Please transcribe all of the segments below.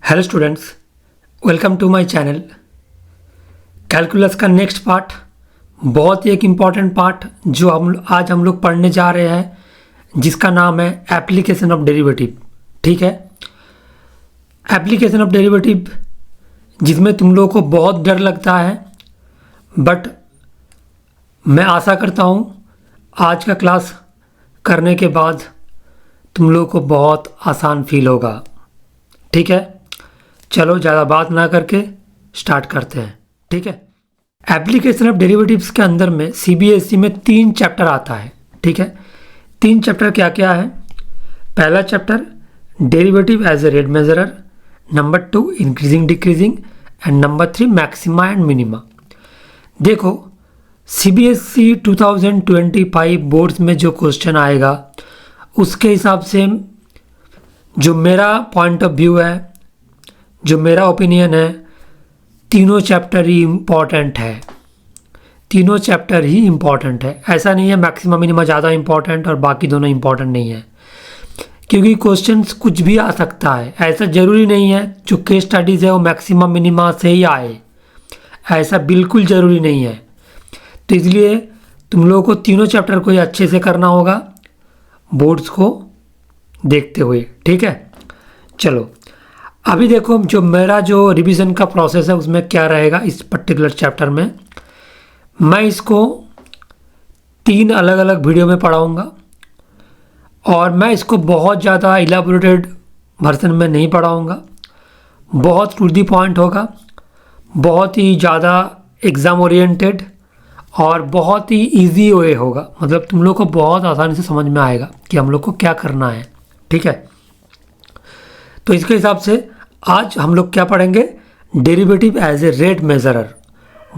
Hello students, welcome to my channel. Calculus का next part, बहुत ही एक इम्पॉर्टेंट पार्ट जो आज हम लोग पढ़ने जा रहे हैं, जिसका नाम है एप्लीकेशन ऑफ डेरिवेटिव। ठीक है, एप्लीकेशन ऑफ डेरिवेटिव जिसमें तुम लोगों को बहुत डर लगता है, बट मैं आशा करता हूँ आज का क्लास करने के बाद तुम लोगों को बहुत आसान फील होगा। ठीक है, चलो ज़्यादा बात ना करके स्टार्ट करते हैं। ठीक है, एप्लीकेशन ऑफ डेरिवेटिव्स के अंदर में सीबीएसई में 3 चैप्टर आता है। ठीक है, 3 चैप्टर क्या क्या है? पहला chapter derivative as a rate measurer, number 2 increasing decreasing and number 3 maxima and minima. देखो, सीबीएसई 2025 बोर्ड्स में जो क्वेश्चन आएगा उसके हिसाब से जो मेरा पॉइंट ऑफ व्यू है, जो मेरा ओपिनियन है, तीनों चैप्टर ही इम्पॉर्टेंट है। तीनों चैप्टर ही इम्पॉर्टेंट है। ऐसा नहीं है मैक्सिमा मिनिमा ज़्यादा इम्पॉर्टेंट और बाकी दोनों इम्पॉर्टेंट नहीं है, क्योंकि क्वेश्चंस कुछ भी आ सकता है। ऐसा ज़रूरी नहीं है जो केस स्टडीज़ है वो मैक्सिमा मिनिमा से ही आए, ऐसा बिल्कुल ज़रूरी नहीं है। तो इसलिए तुम लोगों को तीनों चैप्टर को ही अच्छे से करना होगा बोर्ड्स को देखते हुए। ठीक है, चलो अभी देखो जो मेरा जो रिवीजन का प्रोसेस है उसमें क्या रहेगा। इस पर्टिकुलर चैप्टर में मैं इसको 3 अलग अलग वीडियो में पढ़ाऊँगा और मैं इसको बहुत ज़्यादा इलाबोरेटेड वर्जन में नहीं पढ़ाऊँगा। बहुत टू द पॉइंट होगा, बहुत ही ज़्यादा एग्ज़ाम ओरिएंटेड और बहुत ही इजी वे होगा। मतलब तुम लोग को बहुत आसानी से समझ में आएगा कि हम लोग को क्या करना है। ठीक है, तो इसके हिसाब से आज हम लोग क्या पढ़ेंगे? Derivative as a rate measurer.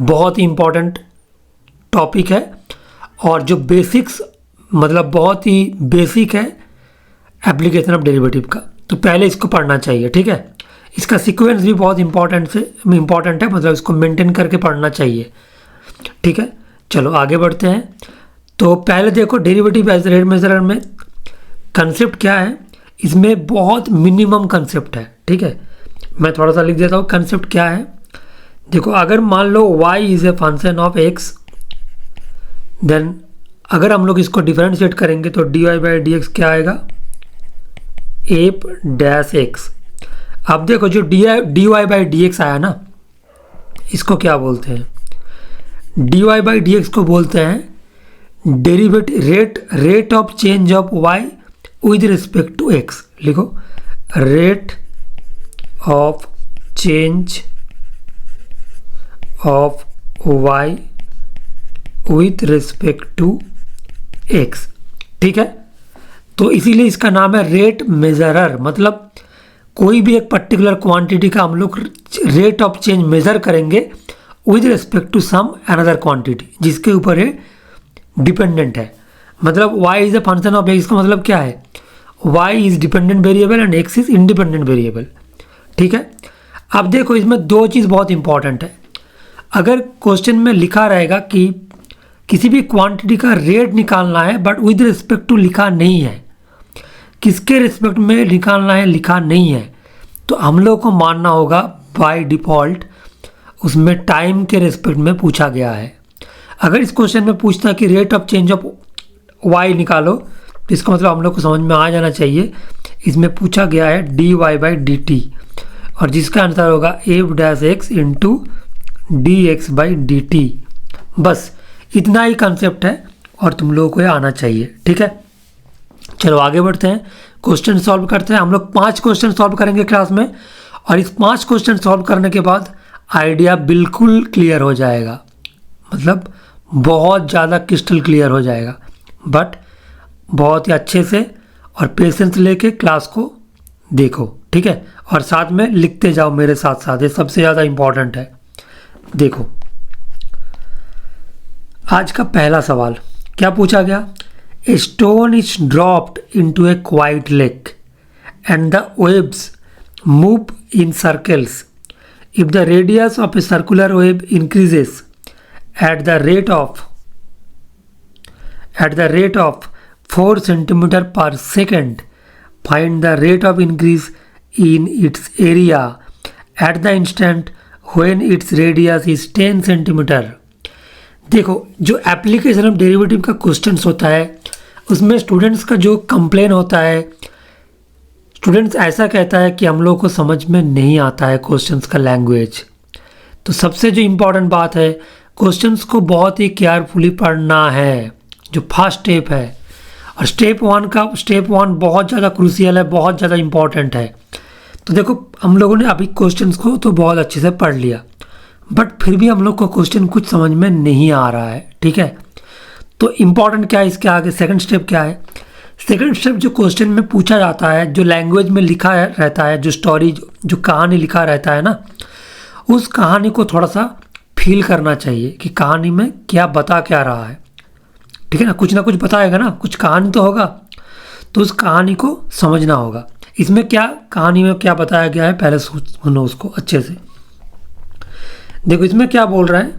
बहुत ही इम्पॉर्टेंट टॉपिक है और जो बेसिक्स मतलब बहुत ही बेसिक है एप्लीकेशन ऑफ डेरिवेटिव का, तो पहले इसको पढ़ना चाहिए। ठीक है, इसका सीक्वेंस भी बहुत इम्पॉर्टेंट है, मतलब इसको मेंटेन करके पढ़ना चाहिए। ठीक है, चलो आगे बढ़ते हैं। तो पहले देखो डेरिवेटिव एज ए रेट मेजरर में कंसेप्ट क्या है। इसमें बहुत मिनिमम कंसेप्ट है। ठीक है, मैं थोड़ा सा लिख देता हूँ कंसेप्ट क्या है। देखो, अगर मान लो y is a function of x, then अगर हम लोग इसको डिफरेंशिएट करेंगे तो dy बाई डी एक्स क्या आएगा? F dash x. अब देखो जो dy बाई डी एक्स आया ना, इसको क्या बोलते हैं? dy बाई डी एक्स को बोलते हैं derivative rate of change of y with respect to x। लिखो, rate of change of y with respect to x। ठीक है, तो इसीलिए इसका नाम है रेट मेजरर। मतलब कोई भी एक पर्टिकुलर क्वांटिटी का हम लोग रेट ऑफ चेंज मेजर करेंगे with respect to some another quantity जिसके ऊपर ये डिपेंडेंट है। मतलब y is a function of x का मतलब क्या है? y is dependent variable and x is independent variable. ठीक है, अब देखो इसमें 2 चीज़ बहुत इंपॉर्टेंट है। अगर क्वेश्चन में लिखा रहेगा कि किसी भी क्वांटिटी का रेट निकालना है बट विद रिस्पेक्ट टू लिखा नहीं है, किसके रिस्पेक्ट में निकालना है लिखा नहीं है, तो हम लोग को मानना होगा बाय डिफ़ॉल्ट उसमें टाइम के रिस्पेक्ट में पूछा गया है। अगर इस क्वेश्चन में पूछता कि rate of change of y निकालो, तो इसका मतलब हम लोग को समझ में आ जाना चाहिए इसमें पूछा गया है dy बाई डी टी, और जिसका आंसर होगा F dash x into D x by D T. बस इतना ही कंसेप्ट है और तुम लोगों को ये आना चाहिए। ठीक है, चलो आगे बढ़ते हैं, क्वेश्चन सॉल्व करते हैं। हम लोग 5 क्वेश्चन सॉल्व करेंगे क्लास में, और इस 5 क्वेश्चन सॉल्व करने के बाद आइडिया बिल्कुल क्लियर हो जाएगा। मतलब बहुत ज़्यादा क्रिस्टल क्लियर हो जाएगा, बट बहुत ही अच्छे से और पेशेंस लेके क्लास को देखो। ठीक है, और साथ में लिखते जाओ मेरे साथ साथ, ये सबसे ज़्यादा इम्पॉर्टेंट है। देखो, आज का पहला सवाल क्या पूछा गया? A stone is dropped into A quite lake and the waves move in circles if the radius of a circular wave increases at the rate of 4 centimeter per second, find the rate of increase in its area at the instant when its radius is 10 centimetre. देखो जो application of derivative का questions होता है उसमें students का जो complain होता है, स्टूडेंट्स ऐसा कहता है कि हम लोग को समझ में नहीं आता है क्वेश्चंस का लैंग्वेज। तो सबसे जो इम्पोर्टेंट बात है, क्वेश्चंस को बहुत ही केयरफुली पढ़ना है, जो फर्स्ट स्टेप है। और स्टेप वन बहुत ज़्यादा क्रूशियल है, बहुत ज़्यादा इम्पॉर्टेंट है। तो देखो हम लोगों ने अभी क्वेश्चंस को तो बहुत अच्छे से पढ़ लिया, बट फिर भी हम लोग को क्वेश्चन कुछ समझ में नहीं आ रहा है, ठीक है। तो इम्पॉर्टेंट क्या है इसके आगे, सेकंड स्टेप क्या है? सेकंड स्टेप जो क्वेश्चन में पूछा जाता है, जो लैंग्वेज में लिखा रहता है, जो स्टोरी जो कहानी लिखा रहता है ना, उस कहानी को थोड़ा सा फील करना चाहिए कि कहानी में क्या बता क्या रहा है, ठीक है ना। कुछ ना कुछ बताएगा ना, कुछ कहानी तो होगा, तो उस कहानी को समझना होगा। इसमें क्या कहानी में क्या बताया गया है पहले सुनो उसको अच्छे से। देखो इसमें क्या बोल रहा है,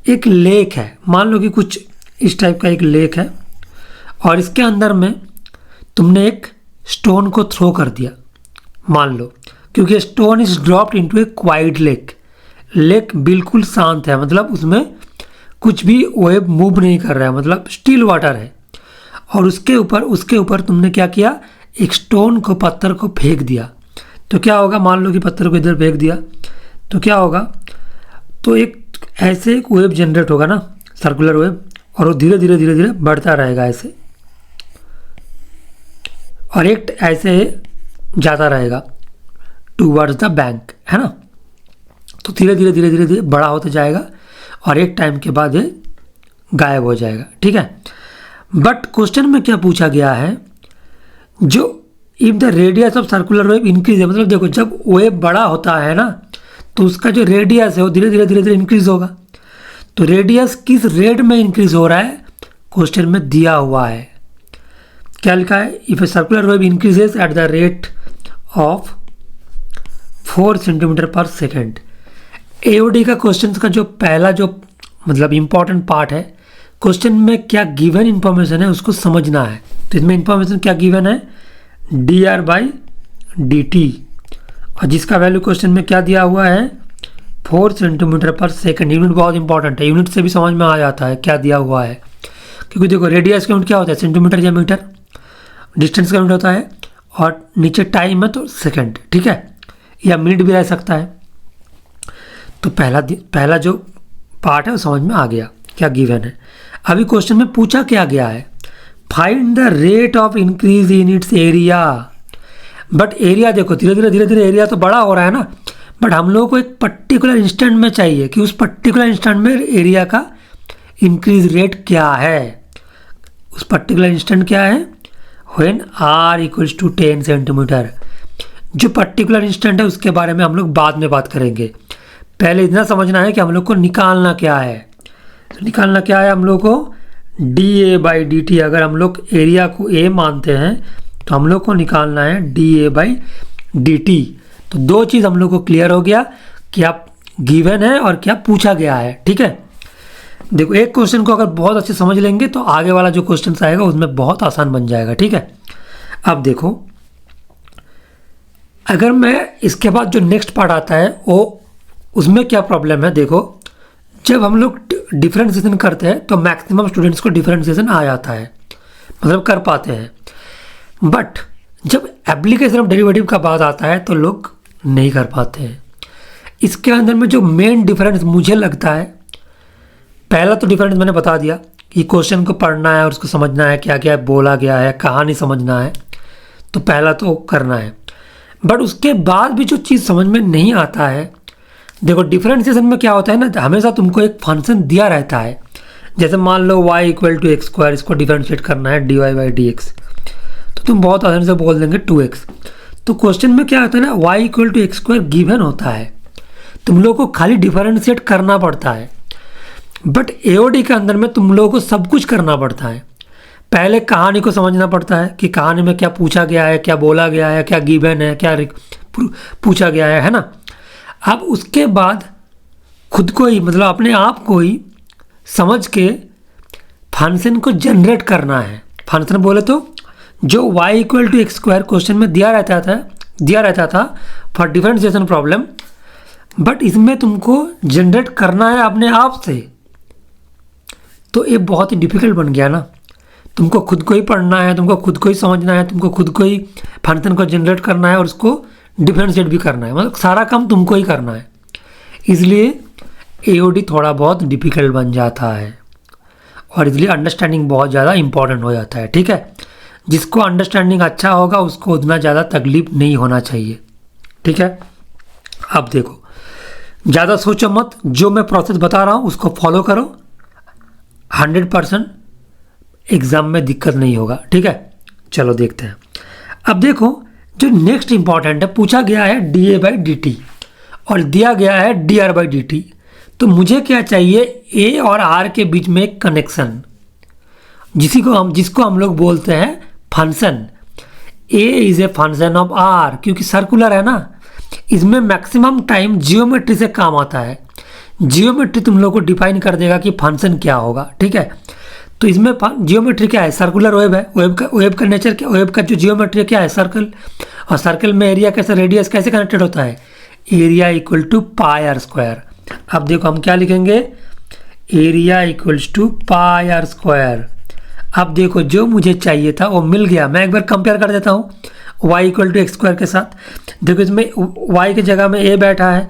एक लेक है, मान लो कि कुछ इस टाइप का एक लेक है और इसके अंदर में तुमने एक स्टोन को थ्रो कर दिया, मान लो, क्योंकि stone is dropped into A quite lake. Lake बिल्कुल शांत है, मतलब उसमें कुछ भी वेव मूव नहीं कर रहा है, मतलब स्टिल वाटर है। और उसके ऊपर तुमने क्या किया, एक स्टोन को, पत्थर को फेंक दिया। तो क्या होगा, मान लो कि पत्थर को इधर फेंक दिया तो क्या होगा, तो एक ऐसे एक वेव जनरेट होगा ना, सर्कुलर वेव, और वो धीरे धीरे बढ़ता रहेगा ऐसे, और एक ऐसे जाता रहेगा टूवर्ड्स द बैंक, है ना। तो धीरे धीरे बड़ा होता जाएगा और एक टाइम के बाद ये गायब हो जाएगा, ठीक है। बट क्वेश्चन में क्या पूछा गया है, जो if the radius of circular wave increase है, मतलब देखो जब वेव बड़ा होता है ना तो उसका जो रेडियस है वो धीरे धीरे इंक्रीज होगा। तो रेडियस किस रेट में इंक्रीज हो रहा है, क्वेश्चन में दिया हुआ है। क्या लिखा है, if a circular wave increases eight the rate of 4 centimetre पर सेकेंड। एओडी का क्वेश्चन का जो पहला जो मतलब इंपॉर्टेंट पार्ट है, क्वेश्चन में क्या गिवन इंफॉर्मेशन है उसको समझना है। तो इसमें इंफॉर्मेशन क्या गिवन है, dr/dt, और जिसका वैल्यू क्वेश्चन में क्या दिया हुआ है, 4 सेंटीमीटर पर सेकेंड। यूनिट बहुत इंपॉर्टेंट है, यूनिट से भी समझ में आ जाता है क्या दिया हुआ है, क्योंकि देखो रेडियस का यूनिट क्या होता है, सेंटीमीटर या मीटर, डिस्टेंस का यूनिट होता है, और नीचे टाइम है तो सेकेंड, ठीक है, या मिनट भी रह सकता है। तो पहला जो पार्ट है वो समझ में आ गया क्या गिवन है। अभी क्वेश्चन में पूछा क्या गया है, find the rate of increase in its area. But area देखो धीरे धीरे एरिया तो बड़ा हो रहा है ना, बट हम लोगों को एक पर्टिकुलर इंस्टेंट में चाहिए कि उस पर्टिकुलर इंस्टेंट में एरिया का इंक्रीज रेट क्या है। उस पर्टिकुलर इंस्टेंट क्या है, when r equals to 10 centimetre. जो पर्टिकुलर इंस्टेंट है उसके बारे में हम लोग बाद में बात करेंगे, पहले इतना समझना है कि हम लोग को निकालना क्या है। तो निकालना क्या है हम लोग को, dA/dt। अगर हम लोग एरिया को a मानते हैं तो हम लोग को निकालना है dA/dt। तो दो चीज़ हम लोग को क्लियर हो गया, क्या गिवन है और क्या पूछा गया है, ठीक है। देखो एक क्वेश्चन को अगर बहुत अच्छे समझ लेंगे तो आगे वाला जो क्वेश्चन आएगा उसमें बहुत आसान बन जाएगा, ठीक है। अब देखो अगर मैं इसके बाद जो नेक्स्ट पार्ट आता है वो उसमें क्या प्रॉब्लम है। देखो जब हम लोग डिफरेंशिएशन करते हैं तो मैक्सिमम स्टूडेंट्स को डिफरेंशिएशन आ जाता है, मतलब कर पाते हैं, बट जब एप्लीकेशन ऑफ डेरिवेटिव का बात आता है तो लोग नहीं कर पाते हैं। इसके अंदर में जो मेन डिफरेंस मुझे लगता है, पहला तो डिफरेंस मैंने बता दिया कि क्वेश्चन को पढ़ना है और उसको समझना है क्या क्या बोला गया है, कहानी समझना है, तो पहला तो करना है। बट उसके बाद भी जो चीज़ समझ में नहीं आता है, देखो डिफरेंशिएशन में क्या होता है ना, हमेशा तुमको एक फंक्शन दिया रहता है, जैसे मान लो y = x², इसको डिफरेंशिएट करना है dy/dx, तो तुम बहुत आसानी से बोल देंगे 2x। तो क्वेश्चन में क्या होता है ना, y = x² गिवन होता है, तुम लोग को खाली डिफरेंशिएट करना पड़ता है। बट एओडी के अंदर में तुम लोगों को सब कुछ करना पड़ता है। पहले कहानी को समझना पड़ता है कि कहानी में क्या पूछा गया है, क्या बोला गया है, क्या गिवन है, क्या पूछा गया है ना। अब उसके बाद खुद को ही, मतलब अपने आप को ही समझ के फंक्शन को जनरेट करना है। फंक्शन बोले तो जो y = x² क्वेश्चन में दिया रहता था दिया रहता था फॉर डिफरेंशिएशन प्रॉब्लम, बट इसमें तुमको जनरेट करना है अपने आप से, तो ये बहुत ही डिफिकल्ट बन गया ना। तुमको खुद को ही पढ़ना है, तुमको खुद को ही समझना है, तुमको खुद को ही फंक्शन को जनरेट करना है और उसको डिफरेंशिएट भी करना है, मतलब सारा काम तुमको ही करना है। इसलिए एओडी थोड़ा बहुत डिफिकल्ट बन जाता है और इसलिए अंडरस्टैंडिंग बहुत ज़्यादा इंपॉर्टेंट हो जाता है। ठीक है, जिसको अंडरस्टैंडिंग अच्छा होगा उसको उतना ज़्यादा तकलीफ नहीं होना चाहिए। ठीक है, अब देखो ज़्यादा सोचो मत, जो मैं प्रोसेस बता रहा हूँ उसको फॉलो करो, 100% एग्ज़ाम में दिक्कत नहीं होगा। ठीक है, चलो देखते हैं। अब देखो जो नेक्स्ट इंपॉर्टेंट है, पूछा गया है dA/dt और दिया गया है dR/dt। तो मुझे क्या चाहिए, ए और आर के बीच में एक कनेक्शन, जिसको हम लोग बोलते हैं function. A is a function of r, क्योंकि सर्कुलर है ना, इसमें मैक्सिमम टाइम जियोमेट्री से काम आता है। जियोमेट्री तुम लोग को डिफाइन कर देगा कि फंक्शन क्या होगा। ठीक है, तो इसमें जियोमेट्री क्या है, सर्कुलर वेब है। वेब का नेचर क्या, वेब का जो जियोमेट्री क्या है, सर्कल, और सर्कल में एरिया कैसे, रेडियस कैसे कनेक्टेड होता है, area equal to pi r square. अब देखो हम क्या लिखेंगे, area equals to pi r square. अब देखो जो मुझे चाहिए था वो मिल गया। मैं एक बार कंपेयर कर देता हूँ y equal to x square के साथ। देखो इसमें y की जगह में a बैठा है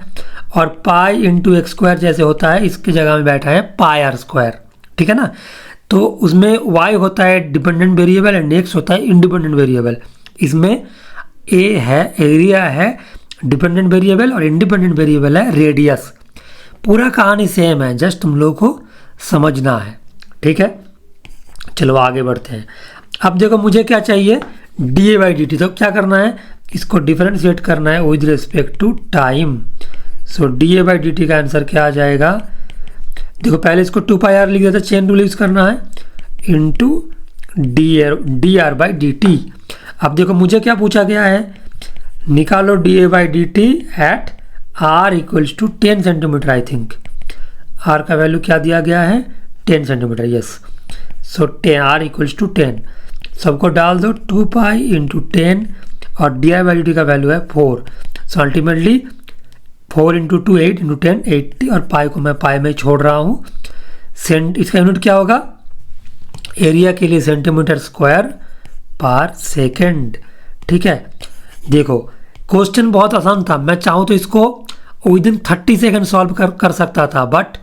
और पाई इंटू एक्स स्क्वायर जैसे होता है, इसकी जगह में बैठा है पाई आर स्क्वायर। ठीक है ना, तो उसमें y होता है डिपेंडेंट वेरिएबल एंड x होता है इंडिपेंडेंट वेरिएबल। इसमें a है, एरिया है डिपेंडेंट वेरिएबल और इंडिपेंडेंट वेरिएबल है रेडियस। पूरा कहानी सेम है, जस्ट तुम लोग को समझना है। ठीक है, चलो आगे बढ़ते हैं। अब देखो मुझे क्या चाहिए, dA/dt। तो क्या करना है, इसको डिफरेंशिएट करना है with respect to time. So dA/dt का आंसर क्या आ जाएगा, देखो पहले इसको 2πr लिख देता, चेन रूल यूज करना है, इंटू dR/dt। अब देखो मुझे क्या पूछा गया है, निकालो dA/dt at r equals to 10 centimetre. I think r का वैल्यू क्या दिया गया है, 10 centimetre. Yes, so 10 r equals to 10, सबको डाल दो 2 पाई इंटू 10 और dI/dt का वैल्यू है 4। सो अल्टीमेटली 4 इंटू 2 8 इंटू 10 80 और पाई को मैं पाई में छोड़ रहा हूँ। इसका यूनिट क्या होगा, एरिया के लिए सेंटीमीटर स्क्वायर पर सेकेंड। ठीक है, देखो क्वेश्चन बहुत आसान था, मैं चाहूँ तो इसको विद इन 30 सेकेंड सॉल्व कर सकता था, बट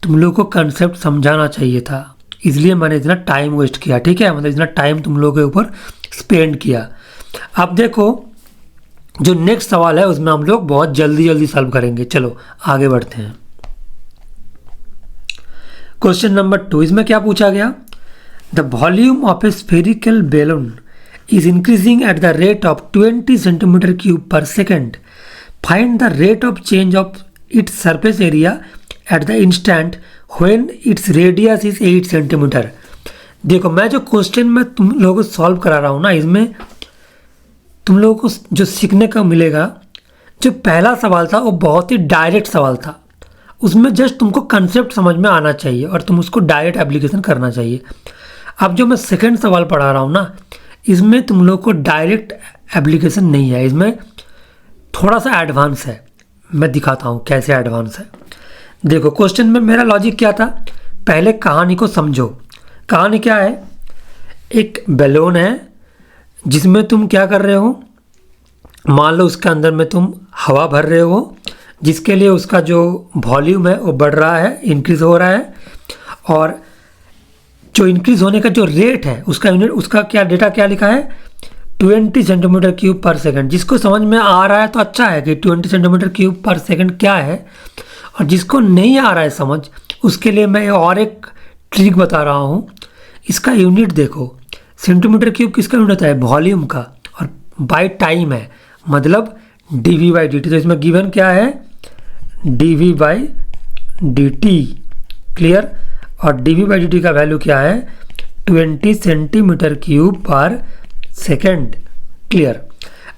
तुम लोग को कंसेप्ट समझाना चाहिए था, इसलिए मैंने इतना टाइम वेस्ट किया। ठीक है, मतलब इतना टाइम तुम लोगों के ऊपर स्पेंड किया। अब देखो जो नेक्स्ट सवाल है उसमें हम लोग बहुत जल्दी सॉल्व करेंगे। चलो आगे बढ़ते हैं। क्वेश्चन नंबर 2, इसमें क्या पूछा गया, the volume of A spherical balloon is increasing at the rate of 20 centimeter cube per second. Find the rate of change of its surface area at the instant when its radius is 8 centimeter. देखो मैं जो question में तुम लोगों को solve करा रहा हूँ ना, इसमें तुम लोगों को जो सीखने का मिलेगा, जो पहला सवाल था वो बहुत ही डायरेक्ट सवाल था, उसमें जस्ट तुमको कंसेप्ट समझ में आना चाहिए और तुम उसको डायरेक्ट एप्लीकेशन करना चाहिए। अब जो मैं सेकेंड सवाल पढ़ा रहा हूँ ना, इसमें तुम लोग को डायरेक्ट एप्लीकेशन नहीं है, इसमें थोड़ा सा एडवांस है। मैं दिखाता हूँ कैसे एडवांस है। देखो क्वेश्चन में मेरा लॉजिक क्या था, पहले कहानी को समझो। कहानी क्या है, एक बैलून है जिसमें तुम क्या कर रहे हो, मान लो उसके अंदर में तुम हवा भर रहे हो, जिसके लिए उसका जो वॉल्यूम है वो बढ़ रहा है, इंक्रीज हो रहा है, और जो इंक्रीज होने का जो रेट है उसका यूनिट, उसका क्या डेटा क्या लिखा है, 20 सेंटीमीटर क्यूब पर सेकंड। जिसको समझ में आ रहा है तो अच्छा है कि 20 सेंटीमीटर क्यूब पर सेकंड क्या है, और जिसको नहीं आ रहा है समझ, उसके लिए मैं और एक ट्रिक बता रहा हूँ। इसका यूनिट देखो, सेंटीमीटर क्यूब किसका यूनिट होता है, वॉल्यूम का, और बाय टाइम है, मतलब dV/dt। तो इसमें गिवन क्या है, dV/dt। क्लियर, और dV/dt का वैल्यू क्या है, 20 सेंटीमीटर क्यूब पर सेकेंड। क्लियर।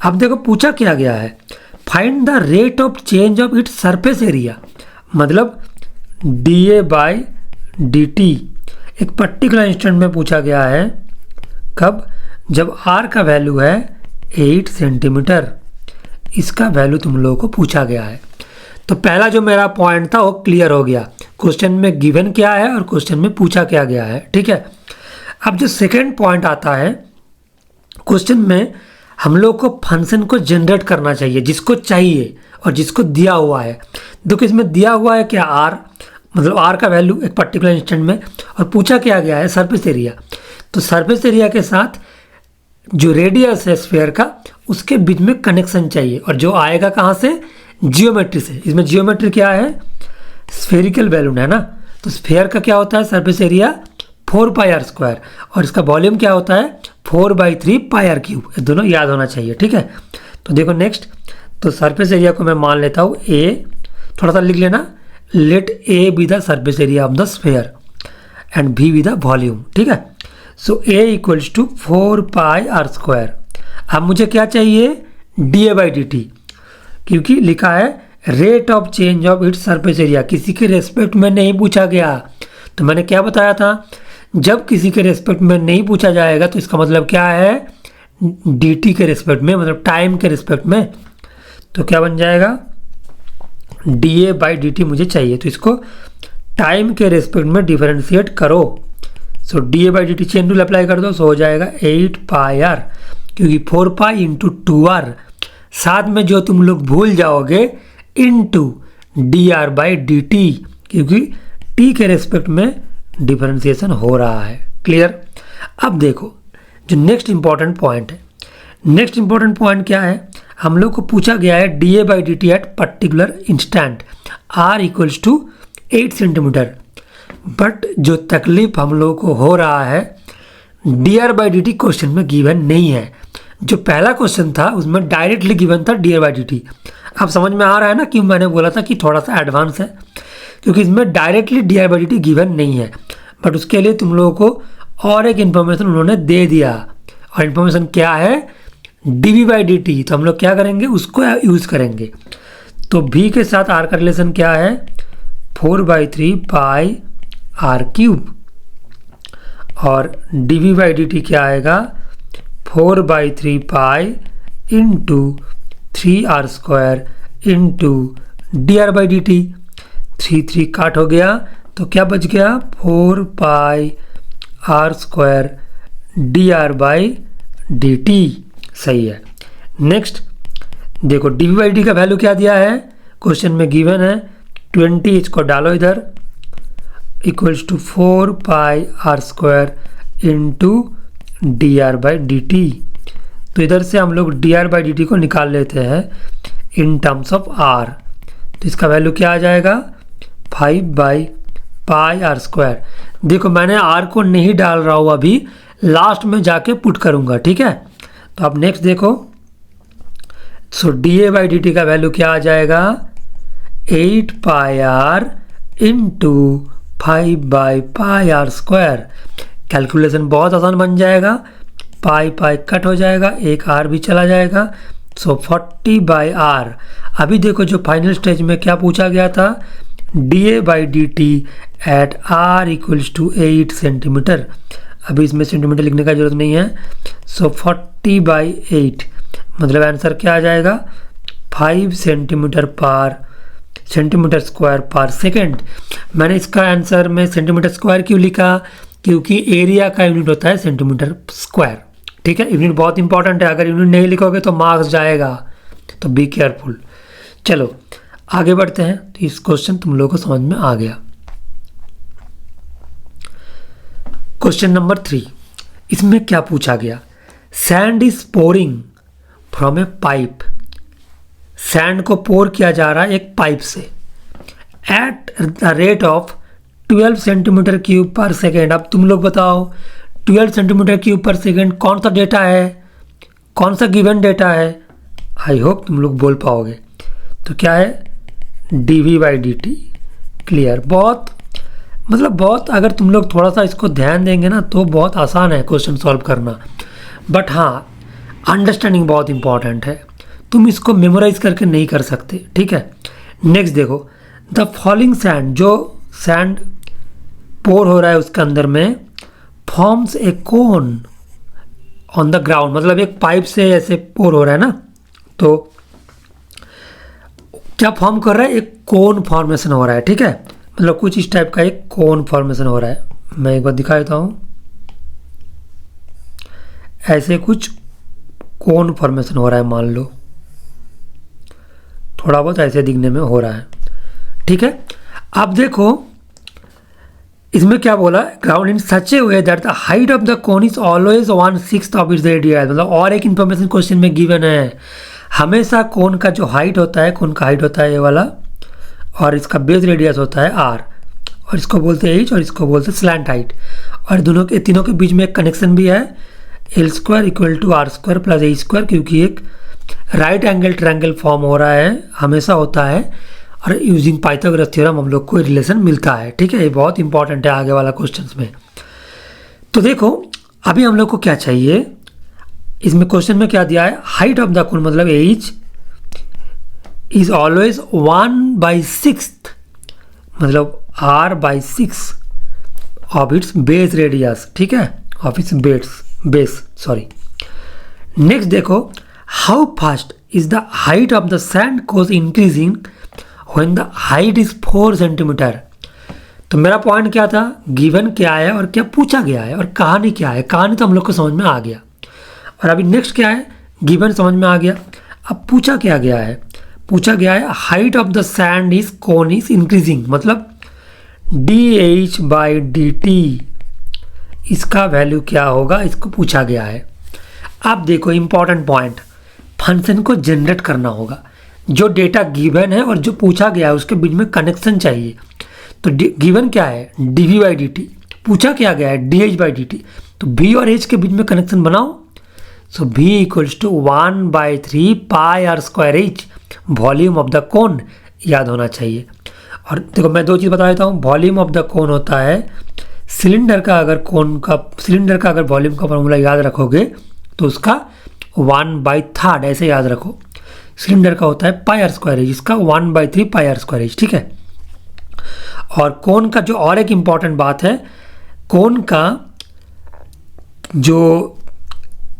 अब देखो पूछा क्या गया है, find the rate of change of its surface area, मतलब dA/dt एक पर्टिकुलर इंस्टेंट में पूछा गया है। कब, जब r का वैल्यू है 8 सेंटीमीटर। इसका वैल्यू तुम लोगों को पूछा गया है। तो पहला जो मेरा पॉइंट था वो क्लियर हो गया, क्वेश्चन में गिवन क्या है और क्वेश्चन में पूछा क्या गया है, ठीक है। अब जो सेकेंड पॉइंट आता है, क्वेश्चन में हम लोग को फंक्शन को जनरेट करना चाहिए जिसको चाहिए और जिसको दिया हुआ है। देखो इसमें दिया हुआ है क्या, आर, मतलब आर का वैल्यू एक पर्टिकुलर इंस्टेंट में, और पूछा क्या गया है, सरफेस एरिया। तो सरफेस एरिया के साथ जो रेडियस है स्फीयर का उसके बीच में कनेक्शन चाहिए, और जो आएगा कहाँ से, जियोमेट्री से। इसमें जियोमेट्री क्या है, स्फेरिकल बैलून है ना, तो स्फीयर का क्या होता है, सरफेस एरिया 4πr², और इसका वॉल्यूम क्या होता है, 4/3πr³। ये दोनों याद होना चाहिए, ठीक है। तो देखो नेक्स्ट, तो सरफेस एरिया को मैं मान लेता हूँ ए, थोड़ा सा लिख लेना, let A be the surface area of the sphere and B be the volume, ठीक है। So A equals to 4πr²। अब मुझे क्या चाहिए, dA/dt, क्योंकि लिखा है rate of change of its surface area, किसी के रेस्पेक्ट में नहीं पूछा गया। तो मैंने क्या बताया था, जब किसी के रेस्पेक्ट में नहीं पूछा जाएगा तो इसका मतलब क्या है, dt के रेस्पेक्ट में, मतलब टाइम के रेस्पेक्ट में। तो क्या बन जाएगा, dA/dt मुझे चाहिए, तो इसको टाइम के रेस्पेक्ट में डिफरेंशिएट करो। सो dA/dt चेन रूल अप्लाई कर दो, सो हो जाएगा 8πr, क्योंकि 4π इंटू 2r, साथ में जो तुम लोग भूल जाओगे इंटू dr/dt, क्योंकि t के रेस्पेक्ट में डिफरेंशिएशन हो रहा है। क्लियर। अब देखो जो नेक्स्ट इंपॉर्टेंट पॉइंट है, नेक्स्ट इंपॉर्टेंट पॉइंट क्या है, हम लोग को पूछा गया है dA/dt at particular instant r equals to 8 centimetre. But जो तकलीफ हम लोग को हो रहा है, dr/dt क्वेश्चन में गिवन नहीं है। जो पहला क्वेश्चन था उसमें डायरेक्टली गिवन था dr/dt। अब समझ में आ रहा है ना कि मैंने बोला था कि थोड़ा सा एडवांस है, क्योंकि इसमें डायरेक्टली dr/dt गिवन नहीं है। बट उसके लिए तुम लोगों को और एक इन्फॉर्मेशन उन्होंने दे दिया, और इन्फॉर्मेशन क्या है, dV/dt। तो हम लोग क्या करेंगे, उसको यूज़ करेंगे। तो v के साथ r का रिलेशन क्या है, 4/3πr³, और dV/dt क्या आएगा, 4/3π इंटू 3r² इंटू dr/dt। 3 काट हो गया, तो क्या बच गया, 4πr² dr/dt। सही है। नेक्स्ट देखो dV/dt का वैल्यू क्या दिया है, क्वेश्चन में गिवन है 20, इसको डालो इधर, equals to 4πr² into dr/dt। तो इधर से हम लोग dr/dt को निकाल लेते हैं इन टर्म्स ऑफ r। तो इसका वैल्यू क्या आ जाएगा, 5/πr²। देखो मैंने r को नहीं डाल रहा हूँ, अभी लास्ट में जाके पुट करूँगा, ठीक है। तो अब नेक्स्ट देखो, सो dA/dt का वैल्यू क्या आ जाएगा, 8πr इंटू 5/πr²। कैलकुलेशन बहुत आसान बन जाएगा, पाई कट हो जाएगा, एक r भी चला जाएगा, सो 40/r। अभी देखो जो फाइनल स्टेज में क्या पूछा गया था, dA/dt at r equals to 8 centimetre. अभी इसमें सेंटीमीटर लिखने का जरूरत नहीं है, सो 40/8 मतलब आंसर क्या आ जाएगा, 5 सेंटीमीटर स्क्वायर पर सेकेंड। मैंने इसका आंसर में सेंटीमीटर स्क्वायर क्यों लिखा, क्योंकि एरिया का यूनिट होता है सेंटीमीटर स्क्वायर, ठीक है। यूनिट बहुत इंपॉर्टेंट है, अगर यूनिट नहीं लिखोगे तो मार्क्स जाएगा, तो बी केयरफुल। चलो आगे बढ़ते हैं। तो इस क्वेश्चन तुम लोगों को समझ में आ गया। क्वेश्चन नंबर 3, इसमें क्या पूछा गया, sand is pouring from A pipe. Sand को पोर किया जा रहा है एक पाइप से, eight the rate of 12 centimetre cube पर सेकेंड। अब तुम लोग बताओ 12 सेंटीमीटर क्यूब पर सेकेंड कौन सा डेटा है, कौन सा गिवन डेटा है। आई होप तुम लोग बोल पाओगे। तो क्या है, dV/dt। क्लियर। बहुत अगर तुम लोग थोड़ा सा इसको ध्यान देंगे ना तो बहुत आसान है क्वेश्चन सॉल्व करना। बट हाँ, अंडरस्टैंडिंग बहुत इंपॉर्टेंट है, तुम इसको मेमोराइज करके नहीं कर सकते, ठीक है। नेक्स्ट देखो, द फॉलिंग सैंड, जो सैंड पोर हो रहा है उसके अंदर में, forms a cone on the ground. मतलब एक पाइप से ऐसे पोर हो रहा है ना, तो क्या फॉर्म कर रहा है, एक कोन फॉर्मेशन हो रहा है, ठीक है, मतलब कुछ इस टाइप का एक कोन फॉर्मेशन हो रहा है। मैं एक बार दिखा देता हूँ, ऐसे कुछ कोन फॉर्मेशन हो रहा है, मान लो थोड़ा बहुत ऐसे दिखने में हो रहा है, ठीक है। अब देखो इसमें क्या बोला, ground in such A way that the height of the cone is always 1/6 of its radius. मतलब और एक इन्फॉर्मेशन क्वेश्चन में गिवन है, हमेशा कोन का जो हाइट होता है, कोन का हाइट होता है ये वाला, और इसका बेस रेडियस होता है r, और इसको बोलते हैं h, और इसको बोलते हैं स्लैंट हाइट, और दोनों के तीनों के बीच में एक कनेक्शन भी है, L² = r² + h², क्योंकि एक राइट एंगल ट्रायंगल फॉर्म हो रहा है, हमेशा होता है, और यूजिंग पाइथागोरस थ्योरम हम लोग को रिलेशन मिलता है, ठीक है। ये बहुत इंपॉर्टेंट है आगे वाला क्वेश्चन में। तो देखो अभी हम लोग को क्या चाहिए, इसमें क्वेश्चन में क्या दिया है, हाइट ऑफ द कोन मतलब h इज ऑलवेज 1/6, मतलब r/6 of its base radius, ठीक है, of its base sorry. Next देखो, how fast is the height of the sand cause increasing when the height is 4 centimetre. तो मेरा point क्या था, given क्या है और क्या पूछा गया है, और कहानी क्या है। कहानी तो हम लोग को समझ में आ गया, और अभी नेक्स्ट क्या है, गिवन समझ में आ गया। अब पूछा क्या गया है, पूछा गया है height of the sand is cone is increasing, मतलब dh/dt इसका वैल्यू क्या होगा, इसको पूछा गया है। अब देखो इंपॉर्टेंट पॉइंट, फंक्शन को जनरेट करना होगा, जो डेटा गिवन है और जो पूछा गया है उसके बीच में कनेक्शन चाहिए। तो गिवन क्या है, dv/dt, पूछा क्या गया है dh/dt, तो v और h के बीच में कनेक्शन बनाओ। सो v = 1/3 πr²h, volume of the cone याद होना चाहिए। और देखो मैं दो चीज़ बता देता हूँ, वॉल्यूम ऑफ द कोन होता है सिलेंडर का, अगर कोन का सिलेंडर का अगर वॉल्यूम का फॉर्मूला याद रखोगे तो उसका 1/3 ऐसे याद रखो, सिलेंडर का होता है πr²h, इसका 1/3 πr²h, ठीक है। और कोन का जो और एक इम्पॉर्टेंट बात है, कोन का जो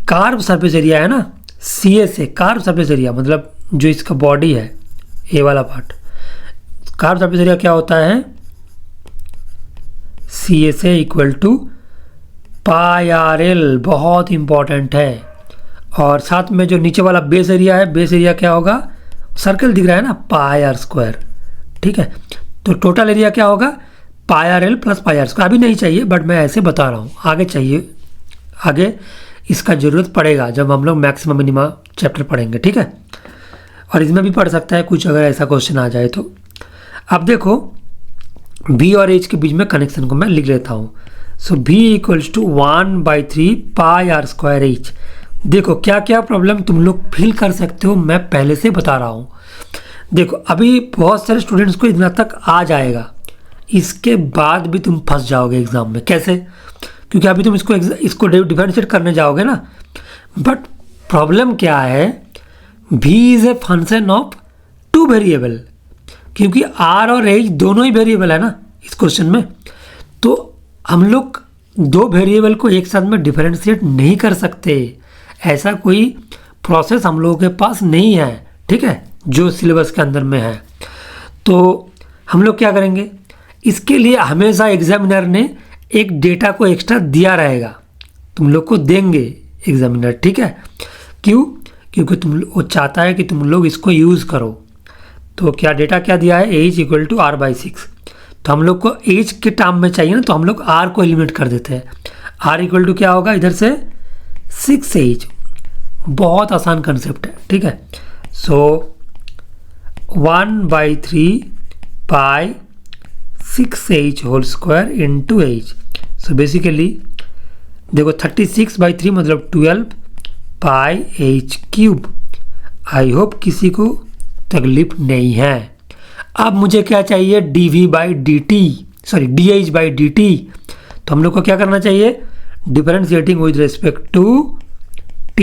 कार्व सरफेस एरिया है ना, CA से कार्व सरफेस एरिया, मतलब जो इसका बॉडी है ये वाला पार्ट, कार्व सरफेस एरिया क्या होता है, CA से = πrl, बहुत इंपॉर्टेंट है। और साथ में जो नीचे वाला बेस एरिया है, बेस एरिया क्या होगा, सर्कल दिख रहा है ना, πr², ठीक है। तो टोटल एरिया क्या होगा, πrl + πr²। अभी नहीं चाहिए बट मैं ऐसे बता रहा हूँ, आगे चाहिए, आगे इसका ज़रूरत पड़ेगा जब हम लोग मैक्सिमम मिनिमा चैप्टर पढ़ेंगे, ठीक है। और इसमें भी पढ़ सकता है कुछ, अगर ऐसा क्वेश्चन आ जाए तो। अब देखो v और h के बीच में कनेक्शन को मैं लिख लेता हूँ। सो v = 1/3 πr²h। देखो क्या क्या प्रॉब्लम तुम लोग फील कर सकते हो, मैं पहले से बता रहा हूँ। देखो अभी बहुत सारे स्टूडेंट्स को इतना तक आ जाएगा, इसके बाद भी तुम फंस जाओगे एग्जाम में। कैसे, क्योंकि अभी तुम इसको डिफरेंशिएट करने जाओगे ना। बट प्रॉब्लम क्या है, v is a function of 2 variable, क्योंकि r और h दोनों ही वेरिएबल है ना इस क्वेश्चन में। तो हम लोग 2 वेरिएबल को एक साथ में डिफरेंशिएट नहीं कर सकते, ऐसा कोई प्रोसेस हम लोगों के पास नहीं है, ठीक है, जो सिलेबस के अंदर में है। तो हम लोग क्या करेंगे, इसके लिए हमेशा एग्जामिनर ने एक डेटा को एक्स्ट्रा दिया रहेगा, तुम लोग को देंगे एग्जामिनर, ठीक है। क्यों, क्योंकि वो चाहता है कि तुम लोग इसको यूज़ करो। तो क्या डेटा क्या दिया है, h = r/6। तो हम लोग को h के टर्म में चाहिए ना, तो हम लोग r को एलिमिनेट कर देते हैं। r = क्या होगा, इधर से 6h, बहुत आसान कंसेप्ट है, ठीक है। सो 1/3 π/6h² × h। सो बेसिकली देखो 36/3 मतलब 12 πh³। आई होप किसी को तकलीफ नहीं है। अब मुझे क्या चाहिए, dv/dt, सॉरी dh/dt। तो हम लोग को क्या करना चाहिए, differentiating with respect to t,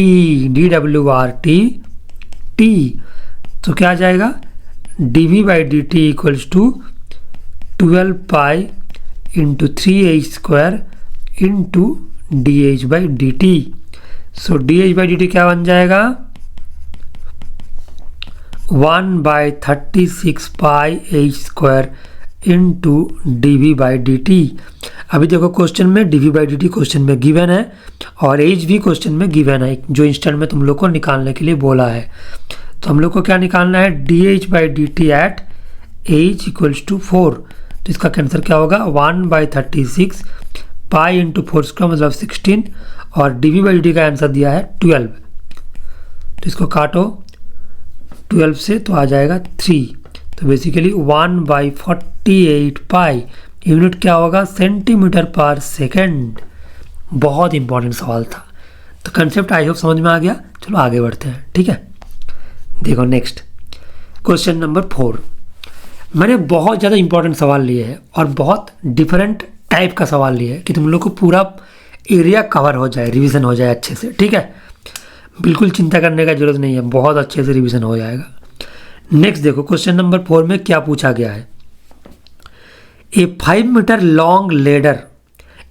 dwrt t। तो क्या आ जाएगा, dv/dt = 12 π × 3h² × dh/dt। सो dh/dt क्या बन जाएगा, 1/36 पाई एच स्क्वायर इंटू dv/dt। अभी देखो क्वेश्चन में dv/dt क्वेश्चन में गिवन है और एच भी क्वेश्चन में गिवन है, जो इंस्टेंट में तुम लोग को निकालने के लिए बोला है। तो हम लोग को क्या निकालना है, dh/dt eight h equals to 4। तो इसका कैंसर क्या होगा, 1/36 पाई इंटू 4 स्क्वायर मतलब 16 और dv/dt का आंसर दिया है 12। तो इसको काटो 12 से तो आ जाएगा 3। तो बेसिकली 1/48 पाई, यूनिट क्या होगा, सेंटीमीटर पर सेकेंड। बहुत इंपॉर्टेंट सवाल था। तो कंसेप्ट आई होप समझ में आ गया। चलो आगे बढ़ते हैं, ठीक है। देखो नेक्स्ट क्वेश्चन नंबर 4। मैंने बहुत ज़्यादा इंपॉर्टेंट सवाल लिए हैं और बहुत डिफरेंट टाइप का सवाल लिए है कि तुम लोग को पूरा एरिया कवर हो जाए, रिवीजन हो जाए अच्छे से, ठीक है। बिल्कुल चिंता करने का जरूरत नहीं है, बहुत अच्छे से रिवीजन हो जाएगा। नेक्स्ट देखो क्वेश्चन नंबर 4 में क्या पूछा गया है। A 5 metre long ladder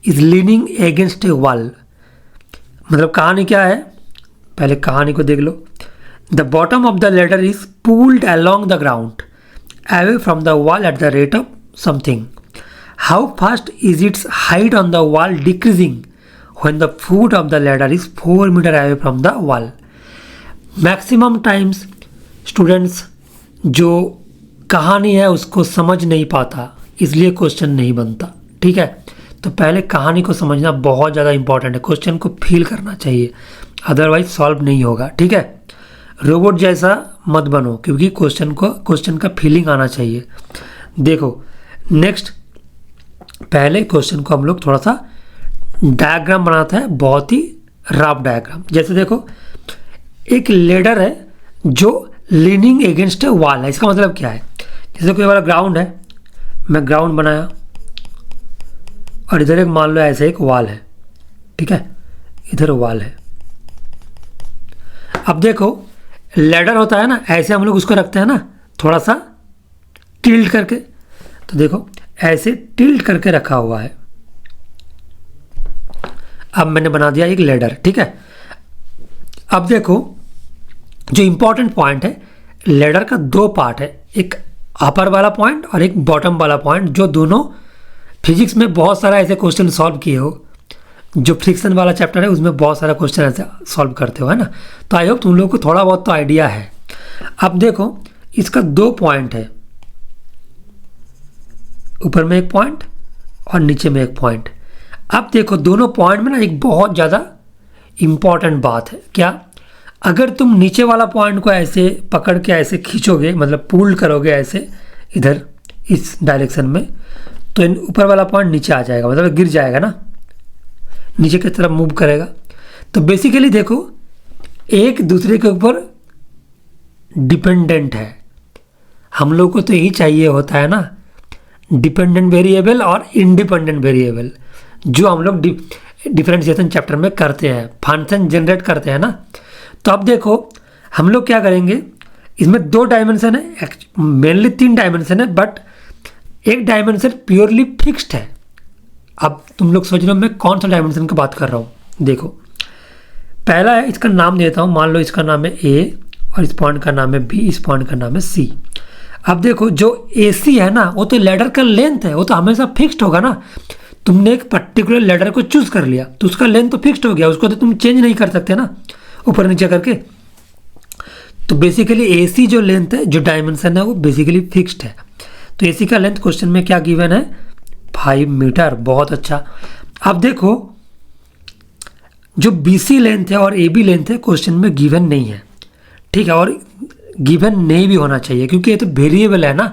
is leaning against a wall. मतलब कहानी क्या है, पहले कहानी को देख लो। The bottom of the ladder is pulled along the ground away from the wall at the rate of something. How fast is its height on the wall decreasing when the foot of the ladder is 4 meter away from the wall? Maximum times students जो कहानी है उसको समझ नहीं पाता, इसलिए question नहीं बनता, ठीक है। तो पहले कहानी को समझना बहुत ज़्यादा इंपॉर्टेंट है, क्वेश्चन को फील करना चाहिए, अदरवाइज सॉल्व नहीं होगा, ठीक है। रोबोट जैसा मत बनो, क्योंकि क्वेश्चन का फीलिंग आना चाहिए। देखो नेक्स्ट, पहले क्वेश्चन को हम लोग थोड़ा सा डायग्राम बनाते हैं, बहुत ही रफ डायग्राम। जैसे देखो एक लेडर है जो लीनिंग अगेंस्ट वॉल है। इसका मतलब क्या है, जैसे कोई वाला ग्राउंड है, मैं ग्राउंड बनाया और इधर एक मान लो ऐसे एक वॉल है, ठीक है, इधर वॉल है। अब देखो लेडर होता है ना, ऐसे हम लोग उसको रखते हैं ना, थोड़ा सा टिल्ट करके। तो देखो ऐसे टिल्ट करके रखा हुआ है। अब मैंने बना दिया एक लेडर, ठीक है। अब देखो जो इंपॉर्टेंट पॉइंट है, लेडर का 2 पार्ट है, एक अपर वाला पॉइंट और एक बॉटम वाला पॉइंट, जो दोनों फिजिक्स में बहुत सारा ऐसे क्वेश्चन सॉल्व किए हो। जो फ्रिक्शन वाला चैप्टर है उसमें बहुत सारा क्वेश्चन ऐसे सॉल्व करते हो, है ना। तो आई होप तुम लोग को थोड़ा बहुत तो आइडिया है। अब देखो इसका 2 पॉइंट है, ऊपर में एक पॉइंट और नीचे में एक पॉइंट। अब देखो दोनों पॉइंट में ना एक बहुत ज़्यादा इंपॉर्टेंट बात है। क्या, अगर तुम नीचे वाला पॉइंट को ऐसे पकड़ के ऐसे खींचोगे, मतलब पुल करोगे ऐसे इधर इस डायरेक्शन में, तो ऊपर वाला पॉइंट नीचे आ जाएगा, मतलब गिर जाएगा ना, नीचे की तरफ मूव करेगा। तो बेसिकली देखो एक दूसरे के ऊपर डिपेंडेंट है। हम लोग को तो यही चाहिए होता है ना, डिपेंडेंट वेरिएबल और इंडिपेंडेंट वेरिएबल, जो हम लोग डिफरेंशिएशन चैप्टर में करते हैं, फंक्शन जनरेट करते हैं ना। तो अब देखो हम लोग क्या करेंगे, इसमें 2 डायमेंशन है, मेनली 3 डायमेंशन है, बट एक डायमेंशन प्योरली फिक्स्ड है। अब तुम लोग सोच रहे हो मैं कौन सा डायमेंशन की बात कर रहा हूँ। देखो पहला है, इसका नाम देता हूँ, मान लो इसका नाम है ए और इस पॉइंट का नाम है बी, इस पॉइंट का नाम है सी। अब देखो जो ए सी है ना, वो तो लेडर का लेंथ है, वो तो हमेशा फिक्स्ड होगा ना। तुमने एक पर्टिकुलर लेडर को चूज कर लिया तो उसका लेंथ तो फिक्स्ड हो गया, उसको तो तुम चेंज नहीं कर सकते ना ऊपर नीचे करके। तो बेसिकली ए सी जो लेंथ है, जो डायमेंशन है, वो बेसिकली फिक्स्ड है। तो ए सी का लेंथ क्वेश्चन में क्या गिवन है, 5 मीटर। बहुत अच्छा। अब देखो जो BC लेंथ है और AB लेंथ है क्वेश्चन में गिवन नहीं है, ठीक है, और गिवन नहीं भी होना चाहिए क्योंकि ये तो वेरिएबल है ना।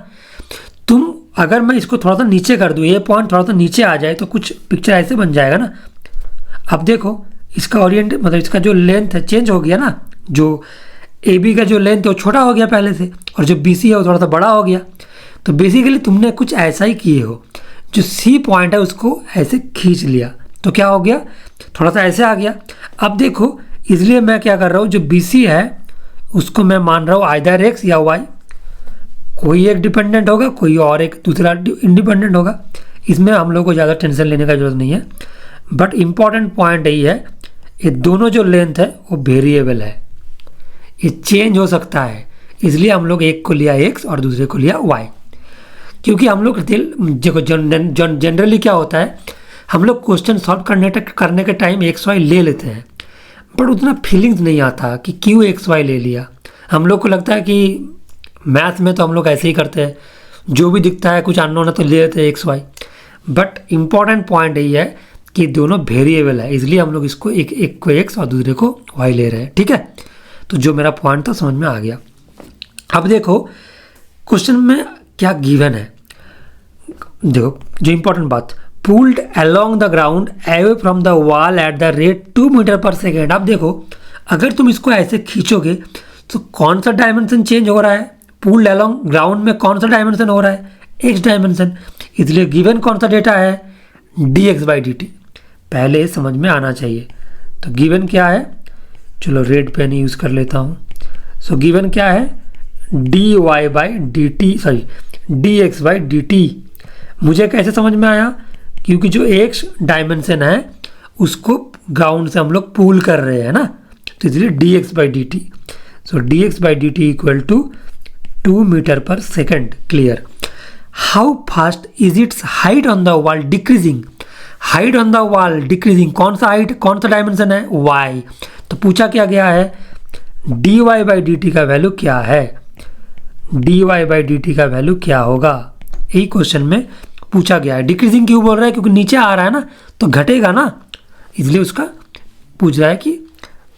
तुम अगर मैं इसको थोड़ा सा नीचे कर दूँ, ये पॉइंट थोड़ा सा नीचे आ जाए तो कुछ पिक्चर ऐसे बन जाएगा ना। अब देखो इसका ओरिएंट मतलब इसका जो लेंथ है चेंज हो गया ना, जो AB का जो लेंथ है वो छोटा हो गया पहले से, और जो BC है वो थोड़ा सा बड़ा हो गया। तो बेसिकली तुमने कुछ ऐसा ही किए हो, जो C पॉइंट है उसको ऐसे खींच लिया तो क्या हो गया, थोड़ा सा ऐसे आ गया। अब देखो इसलिए मैं क्या कर रहा हूँ, जो BC है उसको मैं मान रहा हूँ आइदर X या Y, कोई एक डिपेंडेंट होगा, कोई और एक दूसरा इंडिपेंडेंट होगा। इसमें हम लोग को ज़्यादा टेंशन लेने का जरूरत नहीं है। बट इम्पॉर्टेंट पॉइंट यही है, ये दोनों जो लेंथ है वो वेरिएबल है, ये चेंज हो सकता है। इसलिए हम लोग एक को लिया x और दूसरे को लिया y। क्योंकि हम लोग देखो जनरली क्या होता है, हम लोग क्वेश्चन सॉल्व करने के टाइम एक्स वाई ले लेते हैं, बट उतना फीलिंग्स नहीं आता कि क्यों एक्स वाई ले लिया। हम लोग को लगता है कि मैथ में तो हम लोग ऐसे ही करते हैं, जो भी दिखता है कुछ अननोन है तो ले लेते हैं x y. But important point यही है कि दोनों वेरिएबल है, इसलिए हम लोग इसको एक को एक्स और दूसरे को वाई ले रहे हैं। ठीक है, तो जो मेरा पॉइंट था समझ में आ गया। अब देखो क्वेश्चन में क्या गिवन है, देखो जो इम्पोर्टेंट बात, pulled along the ground away from the wall at the rate 2 metre पर सेकेंड। अब देखो अगर तुम इसको ऐसे खींचोगे तो कौन सा डायमेंशन चेंज हो रहा है, पुल्ड अलोंग ग्राउंड में कौन सा डायमेंशन हो रहा है, एक्स डायमेंशन, इसलिए गिवन कौन सा डेटा है, dx/dt। पहले समझ में आना चाहिए। तो गिवन क्या है, चलो रेड पेन यूज़ कर लेता हूँ। सो गिवन क्या है, dx/dt। मुझे कैसे समझ में आया, क्योंकि जो x डायमेंशन है उसको ग्राउंड से हम लोग पूल कर रहे हैं ना, तो इसलिए dx/dt। So dx/dt equal to 2 metre पर second. Clear. How fast is its height on the wall decreasing. Height on the wall decreasing, कौन सा हाइट, कौन सा डायमेंशन है, y। तो पूछा क्या गया है, dy/dt का वैल्यू क्या है, dy/dt का वैल्यू क्या होगा, यही क्वेश्चन में पूछा गया है। डिक्रीजिंग क्यों बोल रहा है, क्योंकि नीचे आ रहा है ना तो घटेगा ना, इसलिए उसका पूछ रहा है कि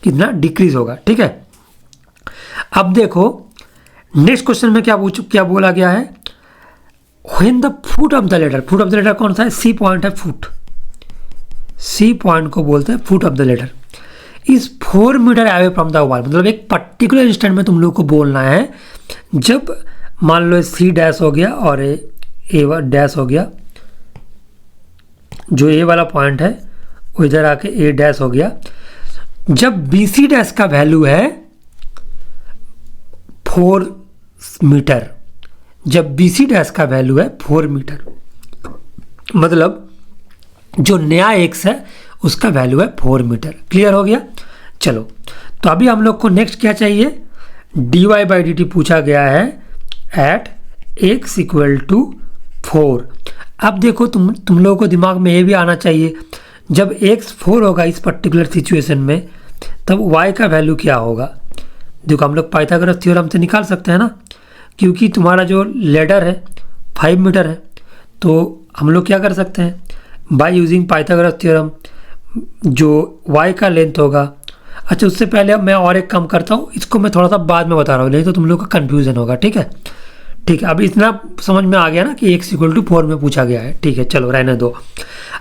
कितना डिक्रीज होगा। ठीक है, अब देखो नेक्स्ट क्वेश्चन में क्या बोला गया है, when the foot of the ladder, foot of the ladder कौन सा है, सी पॉइंट है, फुट, सी पॉइंट को बोलते हैं foot of the ladder, is 4 metre away from the wall. मतलब एक पर्टिकुलर इंस्टेंट में तुम लोग को बोलना है, जब मान लो सी डैश हो गया और ए डैश हो गया, जो ए वाला पॉइंट है वो इधर आके ए डैश हो गया, जब बी सी डैश का वैल्यू है 4 मीटर, जब बी सी डैश का वैल्यू है 4 मीटर, मतलब जो नया एक्स है उसका वैल्यू है 4 मीटर। क्लियर हो गया। चलो तो अभी हम लोग को नेक्स्ट क्या चाहिए, dy/dt पूछा गया है एट x इक्वल टू 4। अब देखो तुम लोगों को दिमाग में ये भी आना चाहिए, जब x 4 होगा इस पर्टिकुलर सिचुएशन में, तब y का वैल्यू क्या होगा। देखो हम लोग पाइथागोरस थ्योरम से निकाल सकते हैं ना, क्योंकि तुम्हारा जो लेडर है 5 मीटर है, तो हम लोग क्या कर सकते हैं, बाय यूजिंग पाइथागोरस थ्योरम जो y का लेंथ होगा। अच्छा उससे पहले अब मैं और एक काम करता हूँ, इसको मैं थोड़ा सा बाद में बता रहा हूँ, नहीं तो तुम लोग का कन्फ्यूजन होगा। ठीक है, ठीक है, अब इतना समझ में आ गया ना कि x इक्वल टू 4 में पूछा गया है। ठीक है, चलो रहने दो।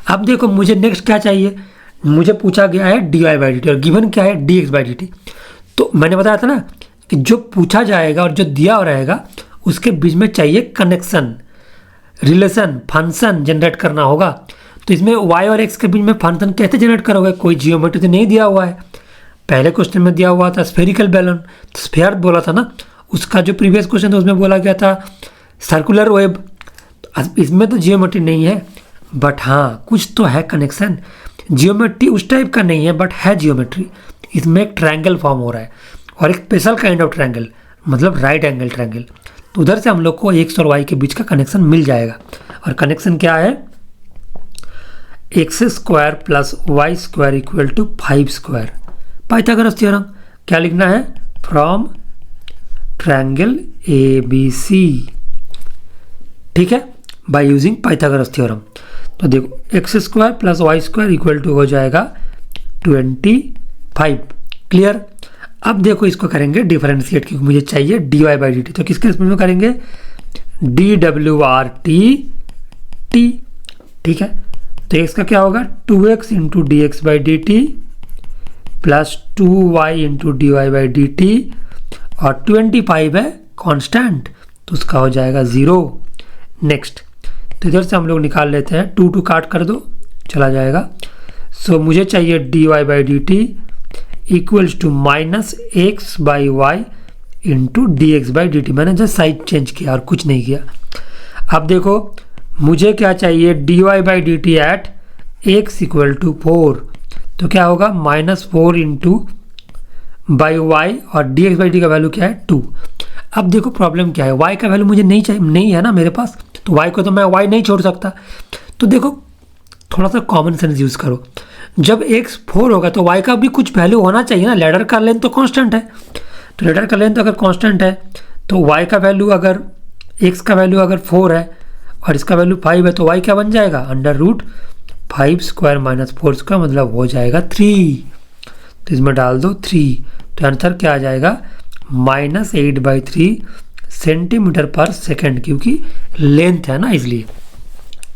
अब देखो मुझे नेक्स्ट क्या चाहिए, मुझे पूछा गया है dy/dt और गिवन क्या है dx/dt। तो मैंने बताया था ना कि जो पूछा जाएगा और जो दिया रहेगा उसके बीच में चाहिए कनेक्शन, रिलेशन, फंक्शन जनरेट करना होगा। तो इसमें y और x के बीच में फंक्शन कैसे जनरेट करोगे, कोई जियोमेट्री तो नहीं दिया हुआ है। पहले क्वेश्चन में दिया हुआ था स्फेरिकल बैलून, तो स्फेयर बोला था ना, उसका जो प्रीवियस क्वेश्चन था उसमें बोला गया था सर्कुलर वेब। तो इसमें तो जियोमेट्री नहीं है, बट हाँ कुछ तो है कनेक्शन। जियोमेट्री उस टाइप का नहीं है बट है जियोमेट्री। इसमें एक ट्रायंगल फॉर्म हो रहा है और एक स्पेशल काइंड ऑफ ट्रायंगल, मतलब राइट एंगल ट्रायंगल। तो उधर से हम लोग को x और y के बीच का कनेक्शन मिल जाएगा। और कनेक्शन क्या है, x square plus y square equal to 5 square. Pythagoras theorem क्या लिखना है, फ्रॉम ट्रायंगल ABC। ठीक है, बाय यूजिंग पाइथागोरस थ्योरम। तो देखो x square plus y square equal to हो जाएगा 25। क्लियर। अब देखो इसको करेंगे डिफरेंशिएट, क्योंकि मुझे चाहिए dy/dt। तो किसके रिस्पेक्ट में करेंगे, dwrt t। ठीक है, तो x का क्या होगा 2x into dx/dt plus 2y into dy/dt और 25 है कांस्टेंट, तो उसका हो जाएगा 0। नेक्स्ट, तो इधर से हम लोग निकाल लेते हैं, 2 काट कर दो, चला जाएगा। सो मुझे चाहिए dy/dt equals to minus x/y into dx/dt। मैंने जस्ट साइड चेंज किया और कुछ नहीं किया। अब देखो मुझे क्या चाहिए, dy/dt eight x equal to 4, तो क्या होगा -4 इंटू बाई वाई और dx/dt का वैल्यू क्या है 2। अब देखो प्रॉब्लम क्या है, y का वैल्यू मुझे नहीं चाहिए, नहीं है ना मेरे पास, तो y को तो मैं y नहीं छोड़ सकता। तो देखो थोड़ा सा कॉमन सेंस यूज़ करो, जब x 4 होगा तो y का भी कुछ वैल्यू होना चाहिए ना, लैडर का लेंथ तो कांस्टेंट है, तो लैडर का लेंथ अगर कांस्टेंट है तो y का वैल्यू अगर x का वैल्यू अगर 4 है और इसका वैल्यू 5 है तो y क्या बन जाएगा, √5 स्क्वायर माइनस 4 स्क्वायर, मतलब हो जाएगा 3। तो इसमें डाल दो 3, तो आंसर क्या आ जाएगा -8/3 सेंटीमीटर पर सेकेंड, क्योंकि लेंथ है ना इसलिए।